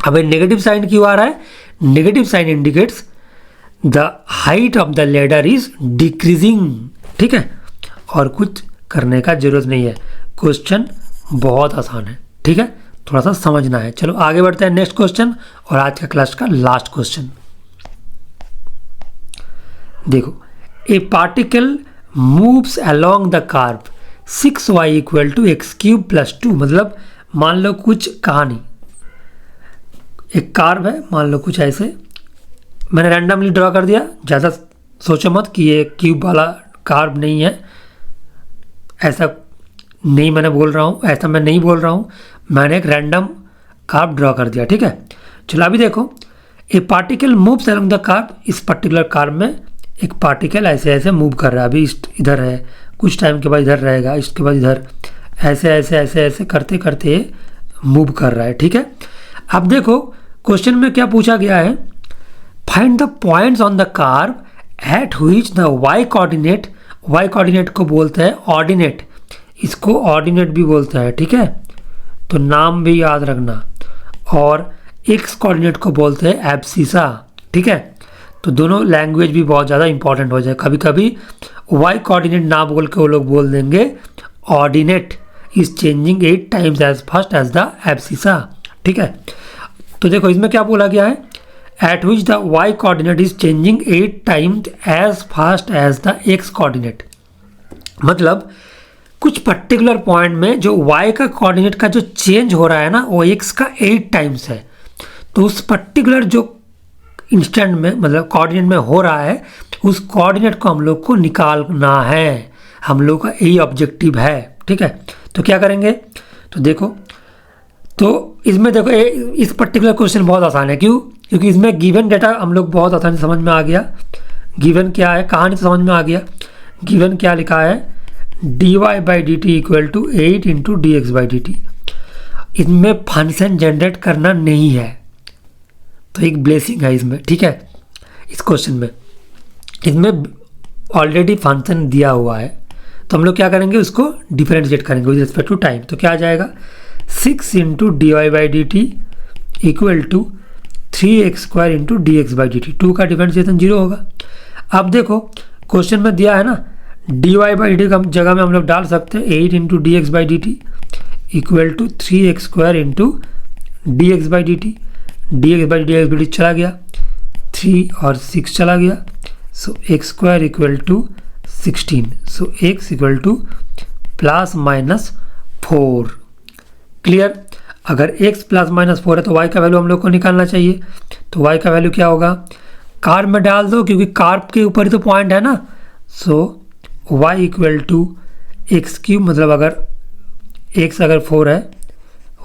अब नेगेटिव साइन क्यों आ रहा है, negative sign indicates the height of the ladder is decreasing, ठीक है, और कुछ करने का जरूरत नहीं है, क्वेश्चन बहुत आसान है, ठीक है, थोड़ा सा समझना है। चलो आगे बढ़ते हैं नेक्स्ट क्वेश्चन, और आज का क्लास का लास्ट क्वेश्चन देखो, ए particle moves along the curve 6y = x³ + 2, मतलब मान लो कुछ कहानी, एक कर्व है, मान लो कुछ ऐसे, मैंने रैंडमली ड्रॉ कर दिया, ज़्यादा सोचो मत कि ये क्यूब वाला कर्व नहीं है, ऐसा नहीं मैंने बोल रहा हूँ, ऐसा मैं नहीं बोल रहा हूँ, मैंने एक रैंडम कर्व ड्रॉ कर दिया, ठीक है। चलो अभी देखो, ए particle moves along the curve, इस पर्टिकुलर कर्व में एक पार्टिकल ऐसे ऐसे मूव कर रहा है, अभी इधर है, कुछ टाइम के बाद इधर रहेगा, इसके बाद इधर, ऐसे ऐसे ऐसे ऐसे करते करते मूव कर रहा है, ठीक है। अब देखो क्वेश्चन में क्या पूछा गया है, find the points on the curve at which the y coordinate, y coordinate को बोलते हैं ऑर्डिनेट, इसको ऑर्डिनेट भी बोलते हैं, ठीक है, तो नाम भी याद रखना, और x कोऑर्डिनेट को बोलते हैं एब्सिसा, ठीक है, तो दोनों लैंग्वेज भी बहुत ज़्यादा इंपॉर्टेंट हो जाए, कभी कभी y कोऑर्डिनेट ना बोल के वो लोग बोल देंगे ordinate is changing 8 times as fast as the abscissa, ठीक है। तो देखो इसमें क्या बोला गया है, at which the y coordinate is changing 8 times as fast as the x coordinate, मतलब कुछ पर्टिकुलर पॉइंट में जो y का कोऑर्डिनेट का जो चेंज हो रहा है ना वो x का 8 टाइम्स है, तो उस पर्टिकुलर जो इंस्टेंट में मतलब कोऑर्डिनेट में हो रहा है, उस कोऑर्डिनेट को हम लोग को निकालना है, हम लोग का यही ऑब्जेक्टिव है, ठीक है। तो क्या करेंगे, तो देखो, तो इसमें देखो इस पर्टिकुलर क्वेश्चन बहुत आसान है, क्यों, क्योंकि इसमें गिवन डेटा हम लोग बहुत आसानी से समझ में आ गया, गिवन क्या है कहानी तो समझ में आ गया, गिवन क्या लिखा है, dy/dt = 8 × dx/dt, इसमें फंक्शन जनरेट करना नहीं है, तो एक ब्लेसिंग है इसमें, ठीक है, इस क्वेश्चन में इसमें ऑलरेडी फंक्शन दिया हुआ है, तो हम लोग क्या करेंगे, उसको डिफरेंशिएट करेंगे विद रिस्पेक्ट टू टाइम, तो क्या आ जाएगा 6 × dy/dt = 3x² × dx/dt, 2 का डिफरेंशिएशन 0 होगा। अब देखो क्वेश्चन में दिया है ना, dy/dt का जगह में हम लोग डाल सकते हैं 8 × dx/dt = 3x² × dx/dt, dx/dt चला गया, 3 और 6 चला गया, सो x² = 16, सो x = ±4, क्लियर। अगर x ±4 है तो y का वैल्यू हम लोग को निकालना चाहिए, तो y का वैल्यू क्या होगा, कार्व में डाल दो क्योंकि कार्व के ऊपर ही तो पॉइंट है ना, सो y = x³, मतलब अगर x अगर 4 है,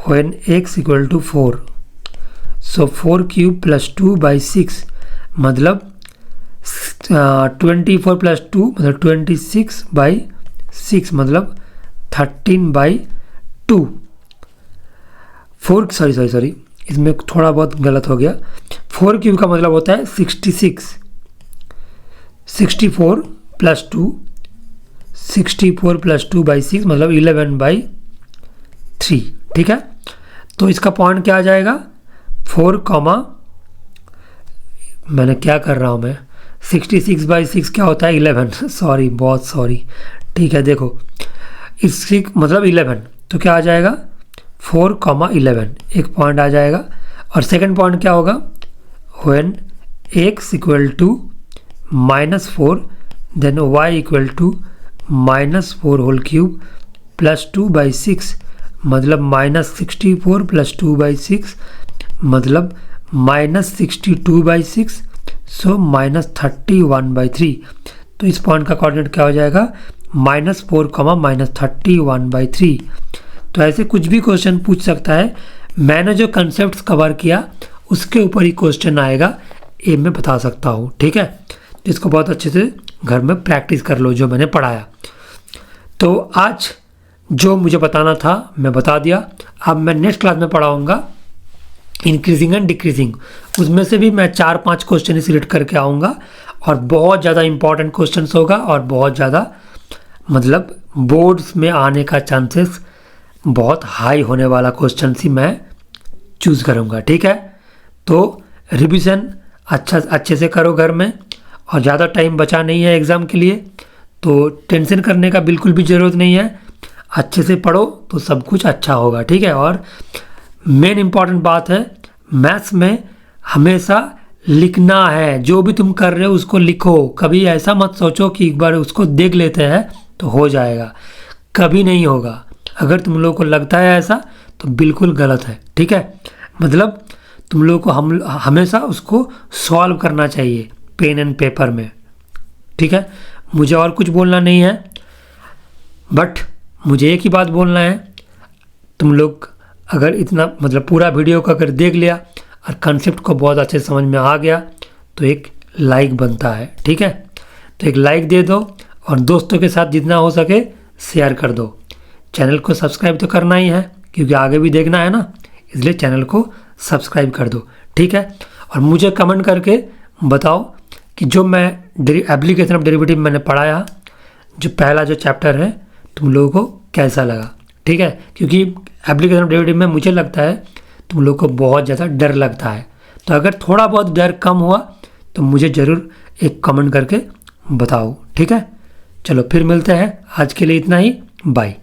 when x = 4, सो 4³ + 2/6, मतलब 24 + 2 मतलब 26/6, मतलब 13/2, 4 सॉरी इसमें थोड़ा बहुत गलत हो गया, 4³ का मतलब होता है 66, 64 + 2, 64 + 2/6 मतलब 11/3, ठीक है। तो इसका पॉइंट क्या आ जाएगा 4, मैंने क्या कर रहा हूँ मैं, 66/6 क्या होता है 11, सॉरी बहुत सॉरी, ठीक है। देखो इसकी मतलब 11, तो क्या आ जाएगा 4, 11, एक पॉइंट आ जाएगा। और सेकंड पॉइंट क्या होगा, when x = -4 then y = -4³ + 2/6 मतलब -64 + 2/6 मतलब -62/6, सो -31/3, तो इस पॉइंट का कोऑर्डिनेट क्या हो जाएगा -4, -31/3। तो ऐसे कुछ भी क्वेश्चन पूछ सकता है। मैंने जो कंसेप्ट कवर किया उसके ऊपर ही क्वेश्चन आएगा, ये मैं बता सकता हूँ। ठीक है, इसको बहुत अच्छे से घर में प्रैक्टिस कर लो जो मैंने पढ़ाया। तो आज जो मुझे बताना था मैं बता दिया। अब मैं नेक्स्ट क्लास में पढ़ाऊँगा इंक्रीजिंग एंड डिक्रीजिंग। उसमें से भी मैं 4-5 क्वेश्चन सिलेक्ट करके आऊँगा और बहुत ज़्यादा इंपॉर्टेंट क्वेश्चंस होगा और बहुत ज़्यादा मतलब बोर्ड्स में आने का चांसेस बहुत हाई होने वाला क्वेश्चन ही मैं चूज़ करूँगा। ठीक है, तो रिवीजन अच्छे से करो घर में, और ज़्यादा टाइम बचा नहीं है एग्ज़ाम के लिए, तो टेंशन करने का बिल्कुल भी ज़रूरत नहीं है। अच्छे से पढ़ो तो सब कुछ अच्छा होगा। ठीक है, और मेन इम्पॉर्टेंट बात है, मैथ्स में हमेशा लिखना है। जो भी तुम कर रहे हो उसको लिखो। कभी ऐसा मत सोचो कि एक बार उसको देख लेते हैं तो हो जाएगा, कभी नहीं होगा। अगर तुम लोगों को लगता है ऐसा तो बिल्कुल गलत है। ठीक है, मतलब तुम लोगों को हमेशा उसको सॉल्व करना चाहिए पेन एंड पेपर में। ठीक है, मुझे और कुछ बोलना नहीं है, बट मुझे एक ही बात बोलना है, तुम लोग अगर इतना मतलब पूरा वीडियो को अगर देख लिया और कंसेप्ट को बहुत अच्छे समझ में आ गया तो एक लाइक बनता है। ठीक है, तो एक लाइक दे दो और दोस्तों के साथ जितना हो सके शेयर कर दो। चैनल को सब्सक्राइब तो करना ही है क्योंकि आगे भी देखना है ना, इसलिए चैनल को सब्सक्राइब कर दो। ठीक है, और मुझे कमेंट करके बताओ कि जो मैं एप्लीकेशन ऑफ डेरिवेटिव मैंने पढ़ाया, जो पहला जो चैप्टर है, तुम लोगों को कैसा लगा। ठीक है, क्योंकि एप्लीकेशन ऑफ डेरिवेटिव में मुझे लगता है तुम लोग को बहुत ज़्यादा डर लगता है। तो अगर थोड़ा बहुत डर कम हुआ तो मुझे ज़रूर एक कमेंट करके बताओ। ठीक है, चलो फिर मिलते हैं। आज के लिए इतना ही, बाय।